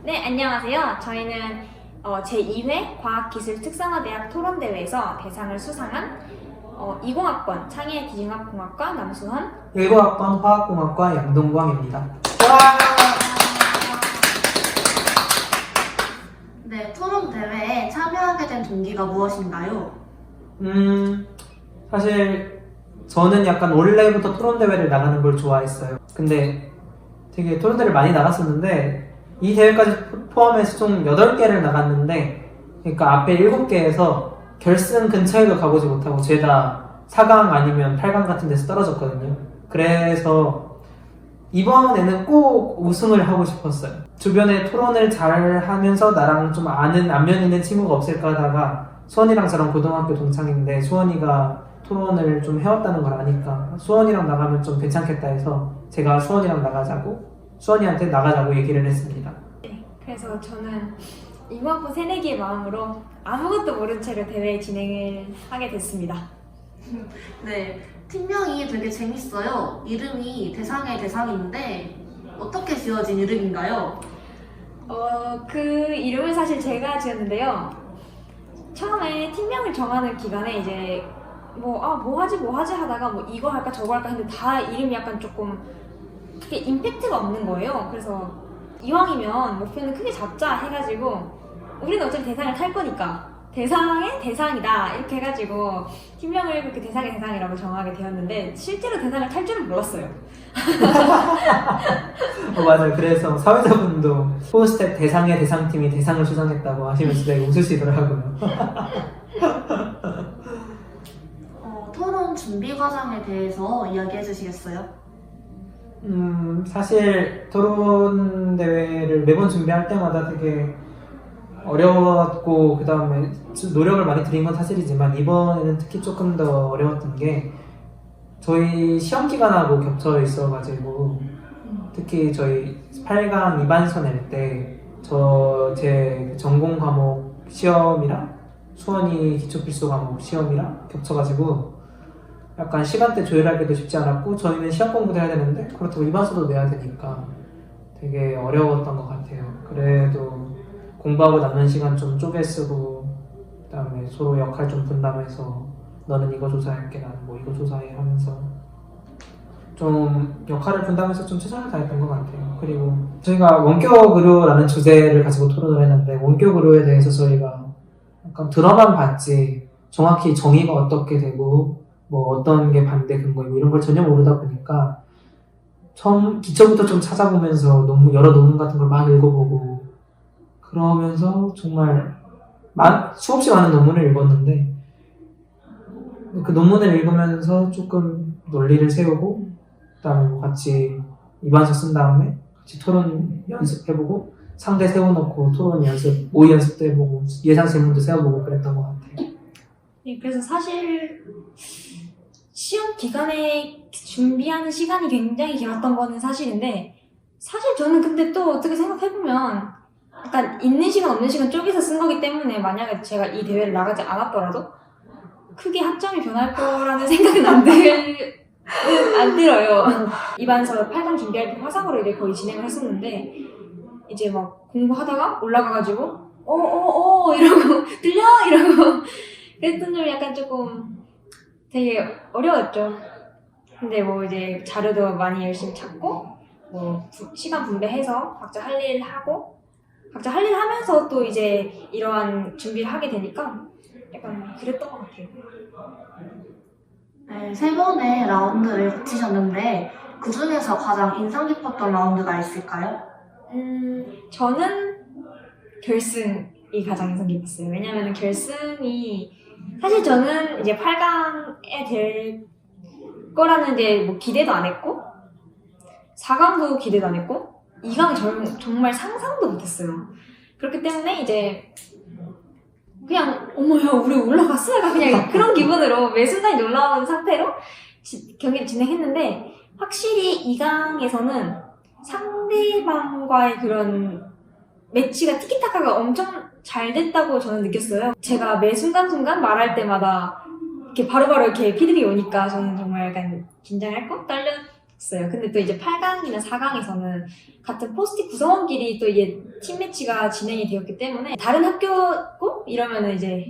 네, 안녕하세요. 저희는 제2회 과학기술특성화대학 토론대회에서 대상을 수상한 20학번 창의디징학공학과 남수헌, 19학번 화학공학과 양동광입니다. 네, 토론 대회에 참여하게 된 동기가 무엇인가요? 사실 저는 약간 원래부터 토론대회를 나가는 걸 좋아했어요. 근데 되게 토론대회를 많이 나갔었는데 이 대회까지 포함해서 총 8개를 나갔는데, 그러니까 앞에 7개에서 결승 근처에도 가보지 못하고 죄다 4강 아니면 8강 같은 데서 떨어졌거든요. 그래서 이번에는 꼭 우승을 하고 싶었어요. 주변에 토론을 잘 하면서 나랑 좀 아는 안면 있는 친구가 없을까 하다가 수원이랑 저랑 고등학교 동창인데 수원이가 토론을 좀 해왔다는 걸 아니까 수원이랑 나가면 좀 괜찮겠다 해서 제가 수원이랑 나가자고 수원이한테 나가자고 얘기를 했습니다. 네, 그래서 저는 20학번 새내기의 마음으로 아무것도 모른 채로 대회 진행을 하게 됐습니다. 네, 팀명이 되게 재밌어요. 이름이 대상의 대상인데 어떻게 지어진 이름인가요? 그 이름을 사실 제가 지었는데요. 처음에 팀명을 정하는 기간에 이제 뭐 하지 하다가 뭐 이거 할까 저거 할까 했는데 다 이름이 약간 조금 그게 임팩트가 없는 거예요. 그래서 이왕이면 목표는 크게 잡자 해가지고 우리는 어차피 대상을 탈 거니까 대상의 대상이다 이렇게 해가지고 팀명을 그렇게 대상의 대상이라고 정하게 되었는데 실제로 대상을 탈 줄은 몰랐어요. 맞아요. 그래서 사회자분도 포스텝 대상의 대상팀이 대상을 수상했다고 하시면서 되게 웃으시더라고요. 토론 준비 과정에 대해서 이야기해 주시겠어요? 사실 토론 대회를 매번 준비할 때마다 되게 어려웠고 그 다음에 노력을 많이 들인 건 사실이지만 이번에는 특히 조금 더 어려웠던 게 저희 시험 기간하고 겹쳐 있어가지고 특히 저희 8강 2반서 낼 때 제 전공 과목 시험이랑 수원이 기초필수 과목 시험이랑 겹쳐가지고 약간 시간대 조율하기도 쉽지 않았고 저희는 시험 공부도 해야 되는데 그렇다고 2반서도 내야 되니까 되게 어려웠던 것 같아요. 그래도 공부하고 남는 시간 좀 쪼개 쓰고 그 다음에 서로 역할 좀 분담해서 너는 이거 조사할게 나는 뭐 이거 조사해 하면서 좀 역할을 분담해서 좀 최선을 다했던 것 같아요. 그리고 저희가 원격 의료라는 주제를 가지고 토론을 했는데 원격 의료에 대해서 저희가 약간 들어만 봤지 정확히 정의가 어떻게 되고 뭐 어떤 게 반대 근거이고 이런 걸 전혀 모르다 보니까 처음 기초부터 좀 찾아보면서 여러 논문 같은 걸 막 읽어보고 그러면서 정말 수없이 많은 논문을 읽었는데 그 논문을 읽으면서 조금 논리를 세우고 그다음에 뭐 같이 입안서 쓴 다음에 같이 토론 연습해보고 상대 세워놓고 토론 연습, 모의 연습도 해보고 예상 질문도 세워보고 그랬던 것 같아요. 네, 그래서 사실 시험 기간에 준비하는 시간이 굉장히 길었던 거는 사실인데 사실 저는 근데 또 어떻게 생각해보면 약간 있는 시간 없는 시간 쪼개서 쓴 거기 때문에 만약에 제가 이 대회를 나가지 않았더라도 크게 학점이 변할 거라는 생각은 안 들어요. 입안서 8강 준비할 때 화상으로 이제 거의 진행을 했었는데 이제 막 공부하다가 올라가가지고 이러고 들려? 이러고 그랬던 점 약간 조금 되게 어려웠죠. 근데 뭐 이제 자료도 많이 열심히 찾고 뭐 시간 분배해서 각자 할 일 하고 각자 할 일 하면서 또 이제 이러한 준비를 하게 되니까 약간 그랬던 것 같아요. 네, 3번의 라운드를 거치셨는데 그 중에서 가장 인상 깊었던 라운드가 있을까요? 저는 결승이 가장 인상 깊었어요. 왜냐면 결승이 사실 저는 이제 8강에 될 거라는 이제 뭐 기대도 안 했고 4강도 기대도 안 했고 2강은 정말 상상도 못했어요. 그렇기 때문에 이제 그냥 어머야 우리 올라갔어? 약간 그냥 그런 기분으로 매 순간이 놀라운 상태로 경기를 진행했는데 확실히 2강에서는 상대방과의 그런 매치가 티키타카가 엄청 잘 됐다고 저는 느꼈어요. 제가 매 순간순간 말할 때마다 이렇게 바로바로 이렇게 피드백이 오니까 저는 정말 약간 긴장했고 근데 또 이제 8강이나 4강에서는 같은 포스트 구성원끼리 또 이게 팀 매치가 진행이 되었기 때문에 다른 학교고 이러면은 이제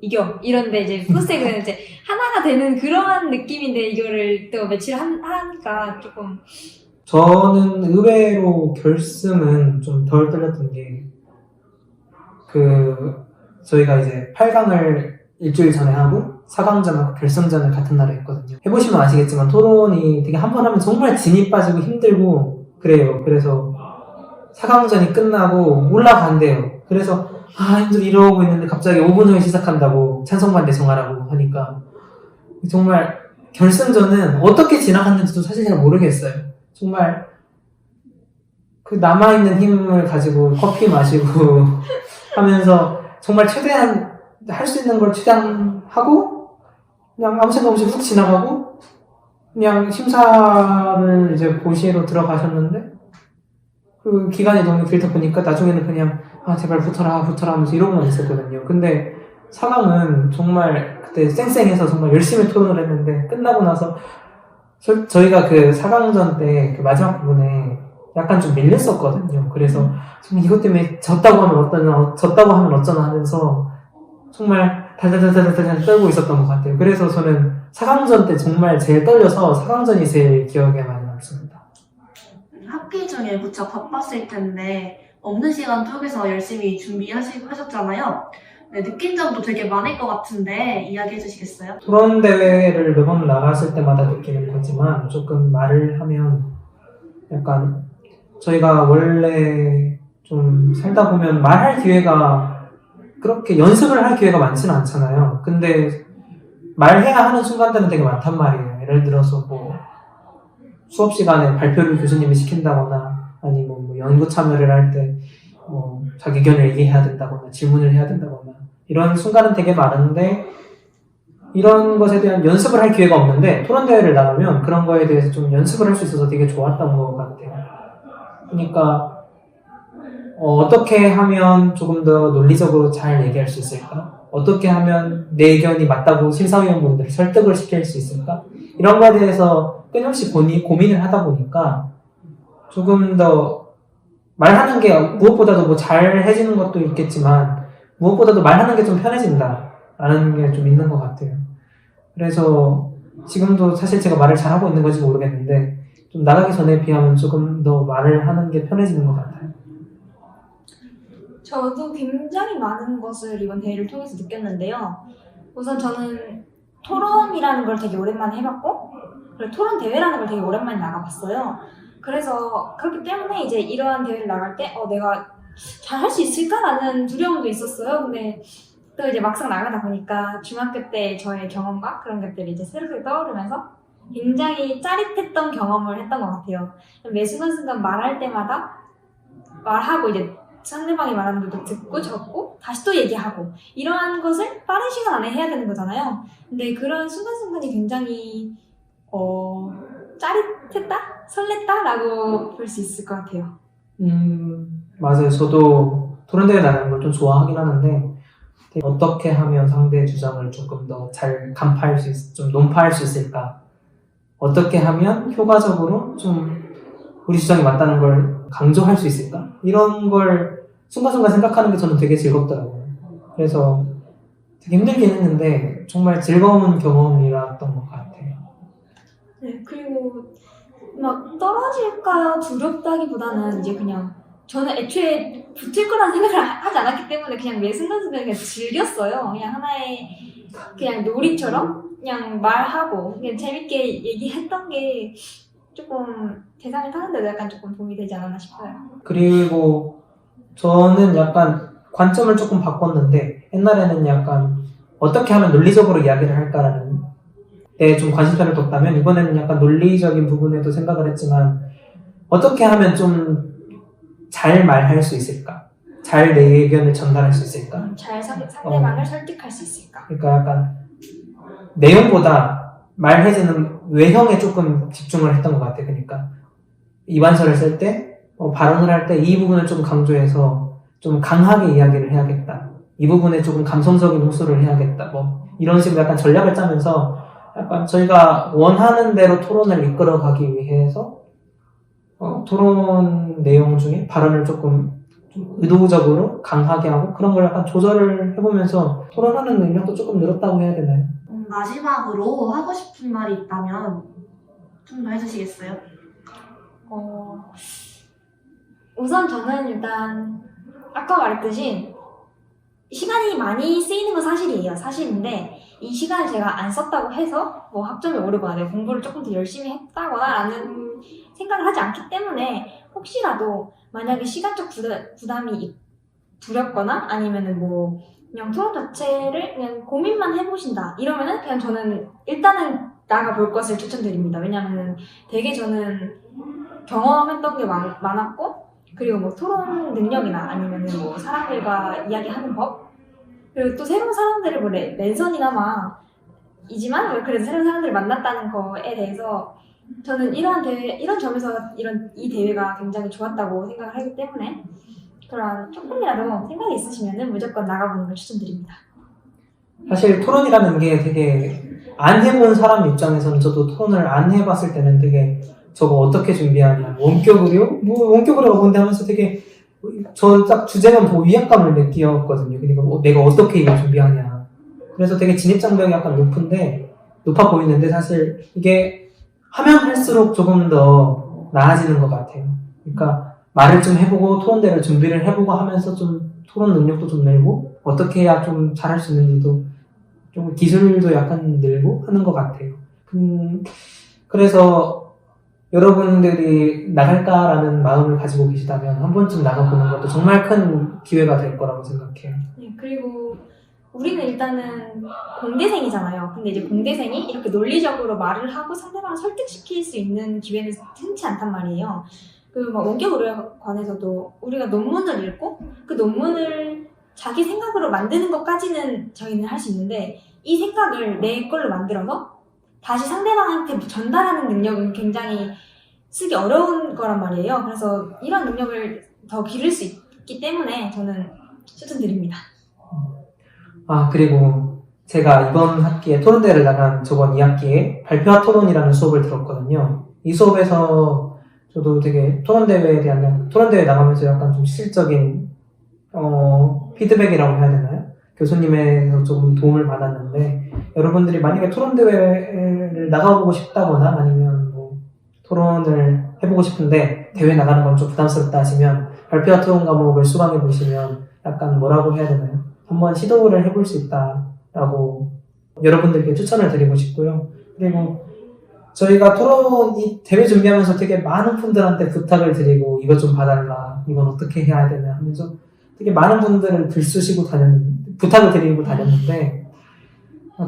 이겨 이런데 이제 포스트는 이제 하나가 되는 그러한 느낌인데 이거를 또 매치를 하니까 조금 저는 의외로 결승은 좀 덜 떨렸던 게 저희가 이제 8강을 일주일 전에 하고 4강전하고 결승전을 같은 날에 했거든요. 해보시면 아시겠지만 토론이 되게 한 번 하면 정말 진이 빠지고 힘들고 그래요. 그래서 4강전이 끝나고 올라간대요. 그래서 힘들어 이러고 있는데 갑자기 5분 후에 시작한다고 찬성반 대성하라고 하니까 정말 결승전은 어떻게 지나갔는지도 사실 잘 모르겠어요. 정말 그 남아있는 힘을 가지고 커피 마시고 하면서 정말 최대한 할 수 있는 걸 최대한 하고 그냥 아무 생각 없이 훅 지나가고 그냥 심사를 이제 보시러 들어가셨는데 그 기간이 너무 길다 보니까 나중에는 그냥 제발 붙어라 하면서 이러고만 있었거든요. 근데 4강은 정말 그때 쌩쌩해서 정말 열심히 토론을 했는데 끝나고 나서 저희가 그 4강전 때 그 마지막 부분에 약간 좀 밀렸었거든요. 그래서 정말 이것 때문에 졌다고 하면 어쩌나 하면서 정말 달달달달달 떨고 있었던 것 같아요. 그래서 저는 4강전 때 정말 제일 떨려서 4강전이 제일 기억에 많이 남습니다. 학기 중에 무척 바빴을 텐데 없는 시간 쪼개서 열심히 준비하셨잖아요. 네, 느낀 점도 되게 많을 것 같은데 이야기해 주시겠어요? 토론 대회를 매번 나갔을 때마다 느끼는 거지만 조금 말을 하면 약간 저희가 원래 좀 살다 보면 말할 기회가 그렇게 연습을 할 기회가 많지는 않잖아요. 근데 말해야 하는 순간들은 되게 많단 말이에요. 예를 들어서 뭐 수업 시간에 발표를 교수님이 시킨다거나 아니면 뭐 연구 참여를 할 때 자기 의견을 얘기해야 된다거나 질문을 해야 된다거나 이런 순간은 되게 많은데 이런 것에 대한 연습을 할 기회가 없는데 토론 대회를 나가면 그런 거에 대해서 좀 연습을 할 수 있어서 되게 좋았던 것 같아요. 그러니까 어떻게 하면 조금 더 논리적으로 잘 얘기할 수 있을까? 어떻게 하면 내 의견이 맞다고 심사위원분들을 설득을 시킬 수 있을까? 이런 거에 대해서 끊임없이 고민을 하다 보니까 조금 더 말하는 게 무엇보다도 뭐 잘 해지는 것도 있겠지만 무엇보다도 말하는 게 좀 편해진다라는 게 좀 있는 것 같아요. 그래서 지금도 사실 제가 말을 잘하고 있는 건지 모르겠는데 좀 나가기 전에 비하면 조금 더 말을 하는 게 편해지는 것 같아요. 저도 굉장히 많은 것을 이번 대회를 통해서 느꼈는데요. 우선 저는 토론이라는 걸 되게 오랜만에 해봤고 그리고 토론 대회라는 걸 되게 오랜만에 나가봤어요. 그래서 그렇기 때문에 이제 이러한 대회를 나갈 때 내가 잘 할 수 있을까라는 두려움도 있었어요. 근데 또 이제 막상 나가다 보니까 중학교 때 저의 경험과 그런 것들이 이제 새롭게 떠오르면서 굉장히 짜릿했던 경험을 했던 것 같아요. 매 순간순간 말할 때마다 말하고 이제 상대방이 말하는 것도 듣고 적고 다시 또 얘기하고 이러한 것을 빠른 시간 안에 해야 되는 거잖아요. 근데 그런 순간순간이 굉장히 짜릿했다? 설렜다라고 볼 수 있을 것 같아요. 맞아요. 저도 토론대회 나가는 걸 좀 좋아하긴 하는데 어떻게 하면 상대의 주장을 조금 더 잘 간파할 좀 논파할 수 있을까? 어떻게 하면 효과적으로 좀 우리 주장이 맞다는 걸 강조할 수 있을까? 이런 걸 순간순간 생각하는 게 저는 되게 즐겁더라고요. 그래서 되게 힘들긴 했는데 정말 즐거운 경험이었던 것 같아요. 네, 그리고 막 떨어질까 두렵다기보다는 이제 그냥 저는 애초에 붙을 거라는 생각을 하지 않았기 때문에 그냥 매 순간순간 그냥 즐겼어요. 그냥 하나의 그냥 놀이처럼 그냥 말하고 그냥 재밌게 얘기했던 게 조금 대상을 타는데도 약간 조금 도움이 되지 않았나 싶어요. 그리고 저는 약간 관점을 조금 바꿨는데 옛날에는 약간 어떻게 하면 논리적으로 이야기를 할까라는 데 좀 관심사를 뒀다면 이번에는 약간 논리적인 부분에도 생각을 했지만 어떻게 하면 좀 잘 말할 수 있을까? 잘 내 의견을 전달할 수 있을까? 잘 상대방을 설득할 수 있을까? 그러니까 약간 내용보다 말해주는 외형에 조금 집중을 했던 것 같아요. 그러니까 입안서를 쓸 때 발언을 할 때 이 부분을 좀 강조해서 좀 강하게 이야기를 해야겠다. 이 부분에 조금 감성적인 호소를 해야겠다. 뭐 이런 식으로 약간 전략을 짜면서 약간 저희가 원하는 대로 토론을 이끌어가기 위해서 토론 내용 중에 발언을 조금 좀 의도적으로 강하게 하고 그런 걸 약간 조절을 해보면서 토론하는 능력도 조금 늘었다고 해야 되나요? 마지막으로 하고 싶은 말이 있다면 좀 더 해주시겠어요? 우선 저는 일단 아까 말했듯이 시간이 많이 쓰이는 건 사실이에요. 사실인데 이 시간을 제가 안 썼다고 해서 뭐 학점이 오르거나 내가 공부를 조금 더 열심히 했다거나 라는 생각을 하지 않기 때문에 혹시라도 만약에 시간적 부담이 두렵거나 아니면은 뭐 그냥 토론 자체를 그냥 고민만 해보신다 이러면은 그냥 저는 일단은 나가볼 것을 추천드립니다. 왜냐면은 되게 저는 경험했던 게 많았고 그리고 뭐 토론 능력이나 아니면은 뭐 사람들과 이야기하는 법 그리고 또 새로운 사람들을 뭐 랜선이나마 이지만 그래도 새로운 사람들을 만났다는 거에 대해서 저는 이런 점에서 이 대회가 굉장히 좋았다고 생각을 하기 때문에 그런 조금이라도 생각이 있으시면은 무조건 나가보는 걸 추천드립니다. 사실 토론이라는 게 되게 안 해본 사람 입장에서는 저도 토론을 안 해봤을 때는 되게 저거 어떻게 준비하냐 원격으로요? 뭐 원격으로 뭔데 하면서 되게 저 딱 주제만 보고 위압감을 느꼈거든요. 그러니까 내가 어떻게 이걸 준비하냐 그래서 되게 진입장벽이 약간 높아 보이는데 사실 이게 하면 할수록 조금 더 나아지는 것 같아요. 그러니까 말을 좀 해보고 토론대로 준비를 해보고 하면서 좀 토론 능력도 좀 늘고 어떻게 해야 좀 잘할 수 있는지도 좀 기술도 약간 늘고 하는 것 같아요. 그래서 여러분들이 나갈까라는 마음을 가지고 계시다면 한 번쯤 나가보는 것도 정말 큰 기회가 될 거라고 생각해요. 네, 그리고 우리는 일단은 공대생이잖아요. 근데 이제 공대생이 이렇게 논리적으로 말을 하고 상대방을 설득시킬 수 있는 기회는 흔치 않단 말이에요. 막 원격 의료관에서도 우리가 논문을 읽고 그 논문을 자기 생각으로 만드는 것까지는 저희는 할 수 있는데 이 생각을 내 걸로 만들어서 다시 상대방한테 전달하는 능력은 굉장히 쓰기 어려운 거란 말이에요. 그래서 이런 능력을 더 기를 수 있기 때문에 저는 추천드립니다. 그리고 제가 이번 학기에 토론대회를 나간 저번 2학기에 발표와 토론이라는 수업을 들었거든요. 이 수업에서 저도 되게 토론대회 나가면서 약간 좀 실질적인 피드백이라고 해야 되나요? 교수님에서 조금 도움을 받았는데 여러분들이 만약에 토론대회를 나가보고 싶다거나 아니면 뭐 토론을 해보고 싶은데 대회 나가는 건 좀 부담스럽다 하시면 발표와 토론 과목을 수강해 보시면 약간 뭐라고 해야 되나요? 한번 시도를 해볼 수 있다라고 여러분들께 추천을 드리고 싶고요. 그리고 저희가 이 대회 준비하면서 되게 많은 분들한테 부탁을 드리고 이것 좀 봐달라, 이건 어떻게 해야 되나 하면서 되게 많은 분들을 부탁을 드리고 다녔는데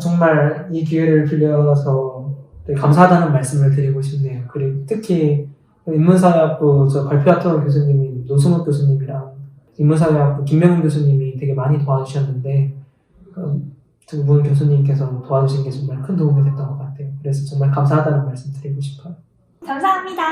정말 이 기회를 빌려서 되게 감사하다는 말씀을 드리고 싶네요. 그리고 특히 인문사회학부 발표와 토론 교수님인 노승욱 교수님이랑 인문사회학부 김명훈 교수님이 되게 많이 도와주셨는데 두 분 교수님께서 도와주신 게 정말 큰 도움이 됐던 것 같아요. 그래서 정말 감사하다는 말씀 드리고 싶어요. 감사합니다.